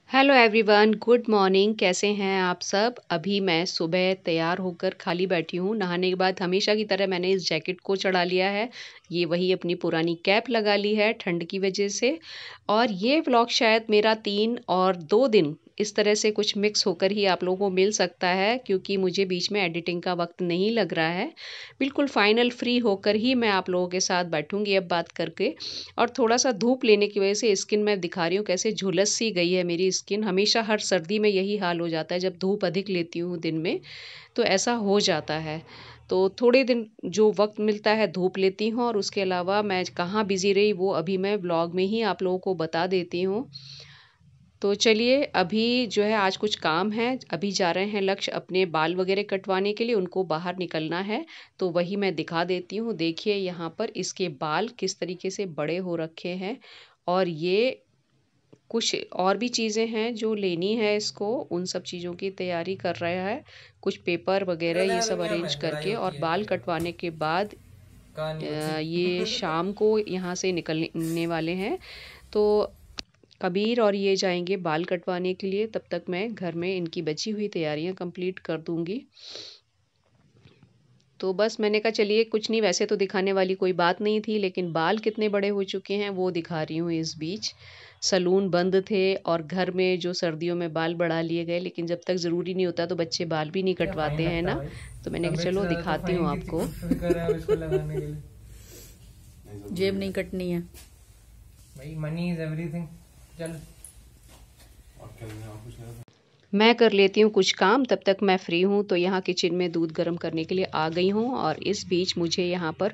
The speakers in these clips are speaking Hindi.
Hello everyone, good morning. कैसे हैं आप सब? अभी मैं सुबह तैयार होकर खाली बैठी हूँ। नहाने के बाद हमेशा की तरह मैंने इस जैकेट को चढ़ा लिया है। ये वही अपनी पुरानी कैप लगा ली है ठंड की वजह से। और ये व्लॉग शायद मेरा 3 और 2 दिन इस तरह से कुछ मिक्स होकर ही आप लोगों को मिल सकता है, क्योंकि मुझे बीच में एडिटिंग का वक्त नहीं लग रहा है। बिल्कुल फाइनल फ्री होकर ही मैं आप लोगों के साथ बैठूंगी अब बात करके। और थोड़ा-सा धूप लेने की वजह से स्किन मैं दिखा रही हूँ कैसे झुलस सी गई है मेरी स्किन। हमेशा हर सर्दी में यही हाल हो जाता है, जब धूप अधिक लेती हूँ दिन में, तो ऐसा हो जाता है। तो थोड़े दिन जो वक़्त मिलता है धूप लेती हूँ, और उसके अलावा मैं कहाँ बिज़ी रही वो अभी मैं व्लॉग में ही आप लोगों को बता देती हूँ। तो चलिए, अभी जो है आज कुछ काम है, अभी जा रहे हैं लक्ष्य अपने बाल वगैरह कटवाने के लिए, उनको बाहर निकलना है, तो वही मैं दिखा देती हूँ। देखिए यहाँ पर इसके बाल किस तरीके से बड़े हो रखे हैं, और ये कुछ और भी चीज़ें हैं जो लेनी है इसको, उन सब चीज़ों की तैयारी कर रहा है। कुछ पेपर वगैरह ये सब अरेंज लड़ाई करके, और होती है बाल इनके ऊपर। कटवाने के बाद कहानी होती ये है। शाम को यहाँ से निकलने वाले हैं। तो कबीर और ये जाएंगे बाल कटवाने के लिए, तब तक मैं घर में इनकी बची हुई तैयारियां कंप्लीट कर दूंगी। तो बस मैंने कहा चलिए, कुछ नहीं, वैसे तो दिखाने वाली कोई बात नहीं थी, लेकिन बाल कितने बड़े हो चुके हैं वो दिखा रही हूँ इस बीच। सैलून बंद थे और घर में जो सर्दियों में बाल बढ़ा लिए गए, लेकिन जब तक ज़रूरी नहीं होता तो बच्चे बाल भी नहीं क्या फाइन कटवाते हैं लगता है ना। भाई? तो मैंने कहा तबीयत से चलो ज्यादा तो दिखाती हूँ फाइन की आपको। फिक्र है अब इसको लगाने के लिए। जेब नहीं कटनी है। भाई मनी इज एवरीथिंग। चल। मैं कर लेती हूँ कुछ काम, तब तक मैं फ्री हूँ। तो यहाँ किचन में दूध गर्म करने के लिए आ गई हूँ, और इस बीच मुझे यहाँ पर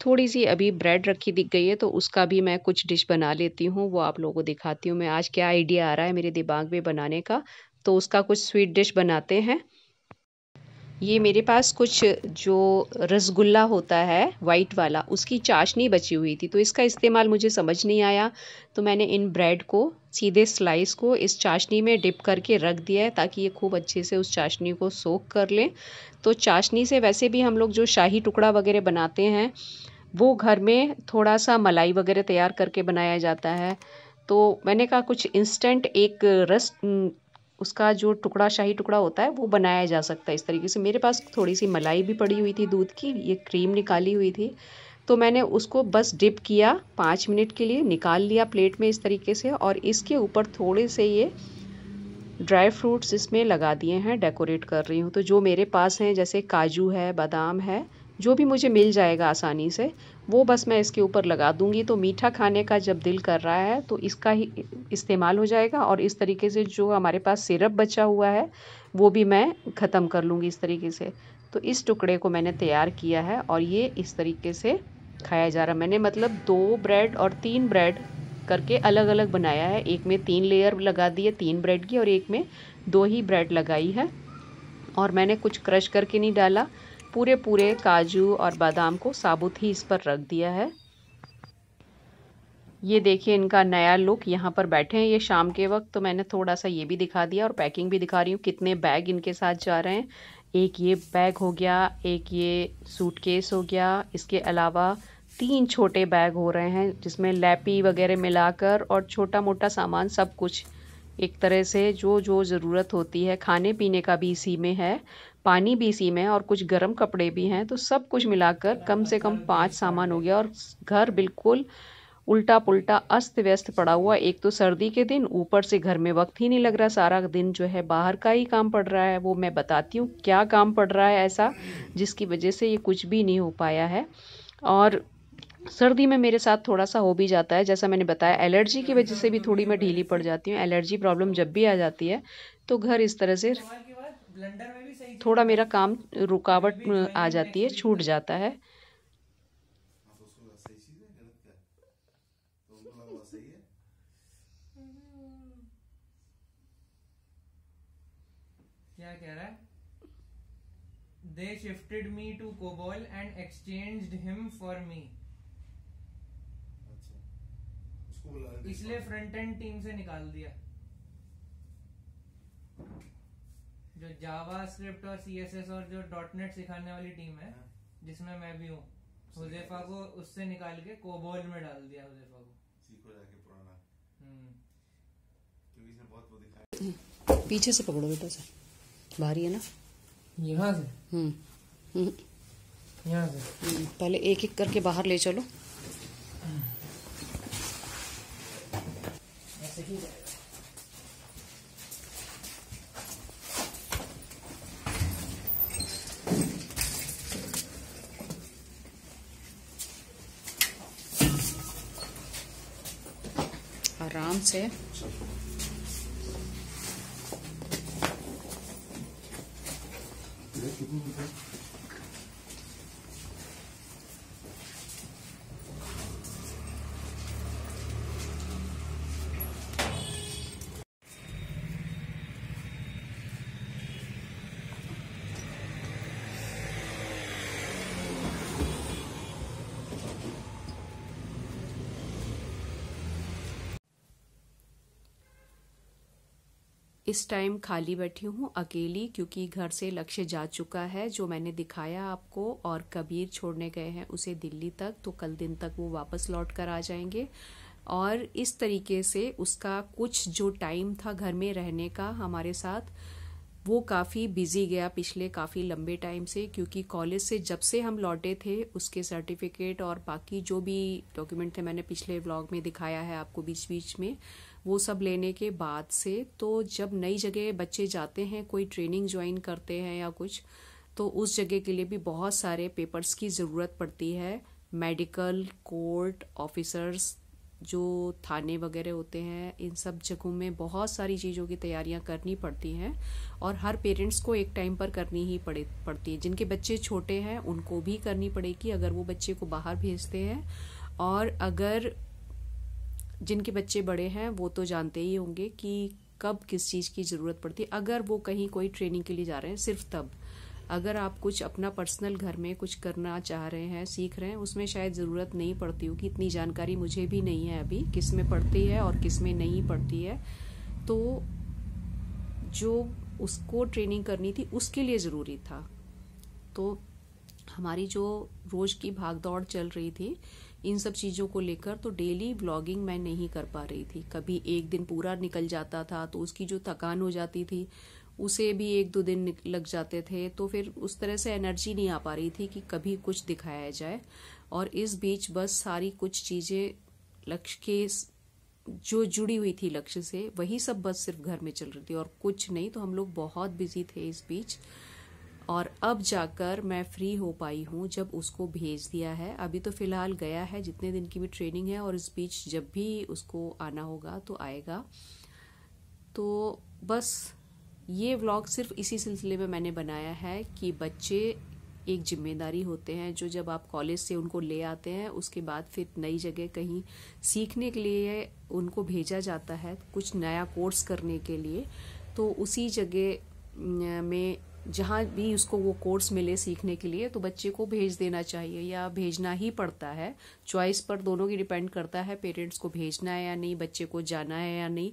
थोड़ी सी अभी ब्रेड रखी दिख गई है, तो उसका भी मैं कुछ डिश बना लेती हूँ, वो आप लोगों को दिखाती हूँ। मैं आज क्या आइडिया आ रहा है मेरे दिमाग में बनाने का, तो उसका कुछ स्वीट डिश बनाते हैं। ये मेरे पास कुछ जो रसगुल्ला होता है वाइट वाला, उसकी चाशनी बची हुई थी, तो इसका इस्तेमाल मुझे समझ नहीं आया। तो मैंने इन ब्रेड को सीधे स्लाइस को इस चाशनी में डिप करके रख दिया है, ताकि ये खूब अच्छे से उस चाशनी को सोख कर लें। तो चाशनी से वैसे भी हम लोग जो शाही टुकड़ा वगैरह बनाते हैं, वो घर में थोड़ा-सा मलाई वगैरह तैयार करके बनाया जाता है। तो मैंने कहा कुछ इंस्टेंट एक रस उसका जो टुकड़ा, शाही टुकड़ा होता है, वो बनाया जा सकता है इस तरीके से। मेरे पास थोड़ी-सी मलाई भी पड़ी हुई थी दूध की, ये क्रीम निकाली हुई थी। तो मैंने उसको बस डिप किया 5 मिनट के लिए, निकाल लिया प्लेट में इस तरीके से, और इसके ऊपर थोड़े से ये ड्राई फ्रूट्स इसमें लगा दिए हैं, डेकोरेट कर रही हूँ। तो जो मेरे पास हैं, जैसे काजू है, बादाम है, जो भी मुझे मिल जाएगा आसानी से, वो बस मैं इसके ऊपर लगा दूँगी। तो मीठा खाने का जब दिल कर रहा है तो इसका ही इस्तेमाल हो जाएगा, और इस तरीके से जो हमारे पास सिरप बचा हुआ है वो भी मैं ख़त्म कर लूँगी इस तरीके से। तो इस टुकड़े को मैंने तैयार किया है, और ये इस तरीके से खाया जा रहा है। मैंने मतलब 2 ब्रेड और 3 ब्रेड करके अलग-अलग बनाया है। एक में 3 लेयर लगा दिए 3 ब्रेड की, और एक में 2 ही ब्रेड लगाई है। और मैंने कुछ क्रश करके नहीं डाला, पूरे-पूरे काजू और बादाम को साबुत ही इस पर रख दिया है। ये देखिए इनका नया लुक, यहाँ पर बैठे हैं ये शाम के वक्त, तो मैंने थोड़ा सा ये भी दिखा दिया, और पैकिंग भी दिखा रही हूँ कितने बैग इनके साथ जा रहे हैं। एक ये बैग हो गया, एक ये सूटकेस हो गया, इसके अलावा 3 छोटे बैग हो रहे हैं, जिसमें लैपी वगैरह मिलाकर और छोटा मोटा सामान सब कुछ एक तरह से जो जो ज़रूरत होती है। खाने पीने का भी इसी में है, पानी भी इसी में है, और कुछ गर्म कपड़े भी हैं। तो सब कुछ मिलाकर कम से कम 5 सामान हो गया, और घर बिल्कुल उल्टा पुल्टा अस्त व्यस्त पड़ा हुआ। एक तो सर्दी के दिन, ऊपर से घर में वक्त ही नहीं लग रहा, सारा दिन जो है बाहर का ही काम पड़ रहा है। वो मैं बताती हूँ क्या काम पड़ रहा है ऐसा, जिसकी वजह से ये कुछ भी नहीं हो पाया है। और सर्दी में मेरे साथ थोड़ा सा हो भी जाता है, जैसा मैंने बताया एलर्जी की वजह से भी तो भी थोड़ी है मैं ढीली पहले पड़ से। जाती हूँ। एलर्जी प्रॉब्लम तो जब भी आ जाती है तो घर इस तरह से कमाल की बात, ब्लेंडर में भी सही चल थोड़ा रहा मेरा है। काम विल रुकावट बी आ ज्वाइनिंग जाती है, नेक्स्ट वीक छूट तक। जाता है। क्या कह रहा है? They shifted me to COBOL and exchanged him for me. इसलिए फ्रंट एंड टीम से निकाल दिया। जो जावा स्क्रिप्ट और सीएसएस और जो डॉटनेट सिखाने वाली टीम है, जिसमें मैं भी हूँ, हुज़ैफा को उससे निकाल के कोबॉल में डाल दिया। हुज़ैफा को सीखो जाके पुराना, क्योंकि इसने बहुत पीछे से पकड़ो बेटा से, भारी है ना। यहाँ से हम्म, यहाँ से पहले एक एक करके बाहर ले चलो। ऐसे ही जाएगा। आराम से। इस टाइम खाली बैठी हूँ अकेली, क्योंकि घर से लक्ष्य जा चुका है जो मैंने दिखाया आपको, और कबीर छोड़ने गए हैं उसे दिल्ली तक, तो कल दिन तक वो वापस लौट कर आ जाएंगे। और इस तरीके से उसका कुछ जो टाइम था घर में रहने का हमारे साथ, वो काफ़ी बिजी गया पिछले काफ़ी लंबे टाइम से, क्योंकि कॉलेज से जब से हम लौटे थे उसके सर्टिफिकेट और बाकी जो भी डॉक्यूमेंट थे मैंने पिछले व्लॉग में दिखाया है आपको बीच बीच में, वो सब लेने के बाद से, तो जब नई जगह बच्चे जाते हैं, कोई ट्रेनिंग ज्वाइन करते हैं या कुछ, तो उस जगह के लिए भी बहुत सारे पेपर्स की ज़रूरत पड़ती है। मेडिकल, कोर्ट, ऑफिसर्स, जो थाने वगैरह होते हैं, इन सब जगहों में बहुत सारी चीज़ों की तैयारियां करनी पड़ती हैं, और हर पेरेंट्स को एक टाइम पर करनी ही पड़ती है। जिनके बच्चे छोटे हैं उनको भी करनी पड़ेगी अगर वो बच्चे को बाहर भेजते हैं, और अगर जिनके बच्चे बड़े हैं वो तो जानते ही होंगे कि कब किस चीज़ की ज़रूरत पड़ती है। अगर वो कहीं कोई ट्रेनिंग के लिए जा रहे हैं सिर्फ तब, अगर आप कुछ अपना पर्सनल घर में कुछ करना चाह रहे हैं, सीख रहे हैं, उसमें शायद ज़रूरत नहीं पड़ती होगी। इतनी जानकारी मुझे भी नहीं है अभी किस में पड़ती है और किस में नहीं पड़ती है। तो जो उसको ट्रेनिंग करनी थी उसके लिए ज़रूरी था। तो हमारी जो रोज़ की भागदौड़ चल रही थी इन सब चीज़ों को लेकर, तो डेली व्लॉगिंग मैं नहीं कर पा रही थी। कभी एक दिन पूरा निकल जाता था तो उसकी जो थकान हो जाती थी उसे भी 1-2 दिन लग जाते थे, तो फिर उस तरह से एनर्जी नहीं आ पा रही थी कि कभी कुछ दिखाया जाए। और इस बीच बस सारी कुछ चीज़ें लक्ष्य के जो जुड़ी हुई थी लक्ष्य से, वही सब बस सिर्फ घर में चल रही थी और कुछ नहीं। तो हम लोग बहुत बिजी थे इस बीच, और अब जाकर मैं फ्री हो पाई हूँ जब उसको भेज दिया है। अभी तो फिलहाल गया है, जितने दिन की भी ट्रेनिंग है, और इस बीच जब भी उसको आना होगा तो आएगा। तो बस ये व्लॉग सिर्फ इसी सिलसिले में मैंने बनाया है कि बच्चे एक जिम्मेदारी होते हैं जो जब आप कॉलेज से उनको ले आते हैं, उसके बाद फिर नई जगह कहीं सीखने के लिए उनको भेजा जाता है, कुछ नया कोर्स करने के लिए। तो उसी जगह में जहाँ भी उसको वो कोर्स मिले सीखने के लिए, तो बच्चे को भेज देना चाहिए या भेजना ही पड़ता है। चॉइस पर दोनों की डिपेंड करता है, पेरेंट्स को भेजना है या नहीं, बच्चे को जाना है या नहीं।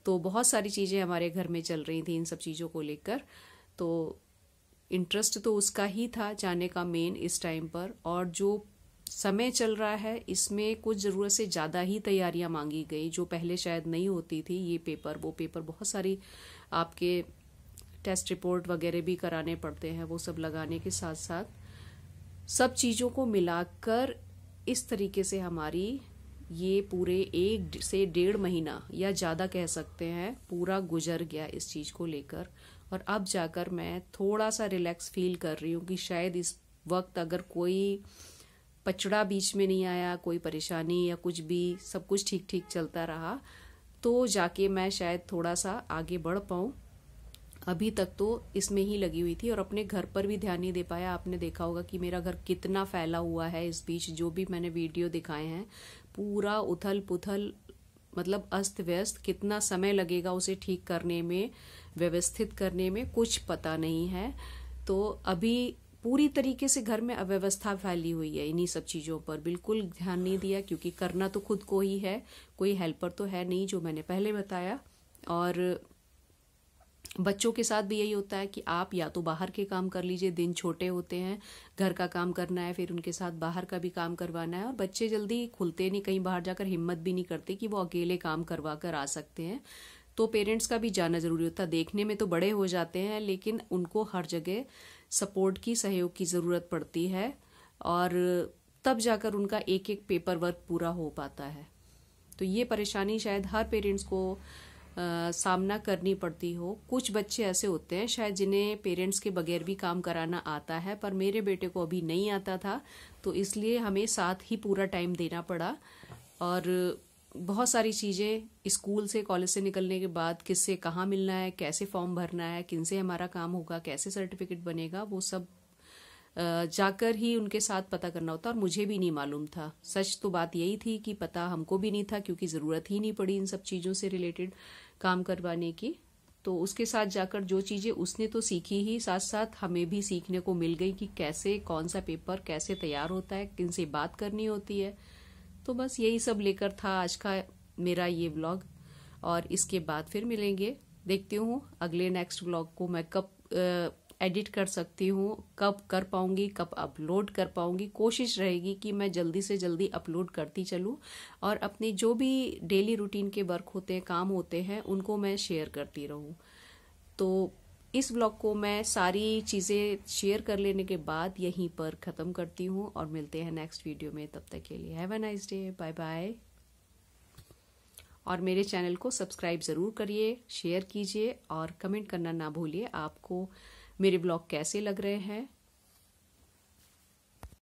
तो बहुत सारी चीज़ें हमारे घर में चल रही थी इन सब चीज़ों को लेकर। तो इंटरेस्ट तो उसका ही था जाने का मेन इस टाइम पर, और जो समय चल रहा है इसमें कुछ ज़रूरत से ज़्यादा ही तैयारियां मांगी गई जो पहले शायद नहीं होती थी। ये पेपर वो पेपर, बहुत सारी आपके टेस्ट रिपोर्ट वगैरह भी कराने पड़ते हैं, वो सब लगाने के साथ साथ सब चीज़ों को मिलाकर इस तरीके से हमारी ये पूरे 1 से 1.5 महीना या ज़्यादा कह सकते हैं पूरा गुजर गया इस चीज़ को लेकर। और अब जाकर मैं थोड़ा सा रिलैक्स फील कर रही हूँ कि शायद इस वक्त अगर कोई पचड़ा बीच में नहीं आया, कोई परेशानी या कुछ भी, सब कुछ ठीक ठीक चलता रहा, तो जाके मैं शायद थोड़ा सा आगे बढ़ पाऊँ। अभी तक तो इसमें ही लगी हुई थी और अपने घर पर भी ध्यान नहीं दे पाया। आपने देखा होगा कि मेरा घर कितना फैला हुआ है। इस बीच जो भी मैंने वीडियो दिखाए हैं पूरा उथल पुथल, मतलब अस्त व्यस्त। कितना समय लगेगा उसे ठीक करने में, व्यवस्थित करने में, कुछ पता नहीं है। तो अभी पूरी तरीके से घर में अव्यवस्था फैली हुई है। इन्हीं सब चीज़ों पर बिल्कुल ध्यान नहीं दिया, क्योंकि करना तो खुद को ही है, कोई हेल्पर तो है नहीं, जो मैंने पहले बताया। और बच्चों के साथ भी यही होता है कि आप या तो बाहर के काम कर लीजिए, दिन छोटे होते हैं, घर का काम करना है, फिर उनके साथ बाहर का भी काम करवाना है। और बच्चे जल्दी खुलते नहीं, कहीं बाहर जाकर हिम्मत भी नहीं करते कि वो अकेले काम करवा कर आ सकते हैं। तो पेरेंट्स का भी जाना ज़रूरी होता है। देखने में तो बड़े हो जाते हैं, लेकिन उनको हर जगह सपोर्ट की, सहयोग की ज़रूरत पड़ती है, और तब जाकर उनका एक एक पेपर वर्क पूरा हो पाता है। तो ये परेशानी शायद हर पेरेंट्स को सामना करनी पड़ती हो। कुछ बच्चे ऐसे होते हैं शायद जिन्हें पेरेंट्स के बगैर भी काम कराना आता है, पर मेरे बेटे को अभी नहीं आता था, तो इसलिए हमें साथ ही पूरा टाइम देना पड़ा। और बहुत सारी चीज़ें स्कूल से, कॉलेज से निकलने के बाद किससे कहाँ मिलना है, कैसे फॉर्म भरना है, किनसे हमारा काम होगा, कैसे सर्टिफिकेट बनेगा, वो सब जाकर ही उनके साथ पता करना होता। और मुझे भी नहीं मालूम था। सच तो बात यही थी कि पता हमको भी नहीं था, क्योंकि ज़रूरत ही नहीं पड़ी इन सब चीज़ों से रिलेटेड काम करवाने की। तो उसके साथ जाकर जो चीज़ें उसने तो सीखी ही, साथ साथ हमें भी सीखने को मिल गई कि कैसे, कौन सा पेपर कैसे तैयार होता है, किनसे बात करनी होती है। तो बस यही सब लेकर था आज का मेरा ये व्लॉग, और इसके बाद फिर मिलेंगे। देखती हूँ अगले नेक्स्ट व्लॉग को मैं कब एडिट कर सकती हूँ, कब कर पाऊंगी, कब अपलोड कर पाऊंगी। कोशिश रहेगी कि मैं जल्दी से जल्दी अपलोड करती चलूँ, और अपने जो भी डेली रूटीन के वर्क होते हैं, काम होते हैं, उनको मैं शेयर करती रहूँ। तो इस व्लॉग को मैं सारी चीज़ें शेयर कर लेने के बाद यहीं पर ख़त्म करती हूँ, और मिलते हैं नेक्स्ट वीडियो में। तब तक के लिए have a nice day, bye bye. और मेरे चैनल को सब्सक्राइब ज़रूर करिए, शेयर कीजिए, और कमेंट करना ना भूलिए आपको मेरे ब्लॉग कैसे लग रहे हैं।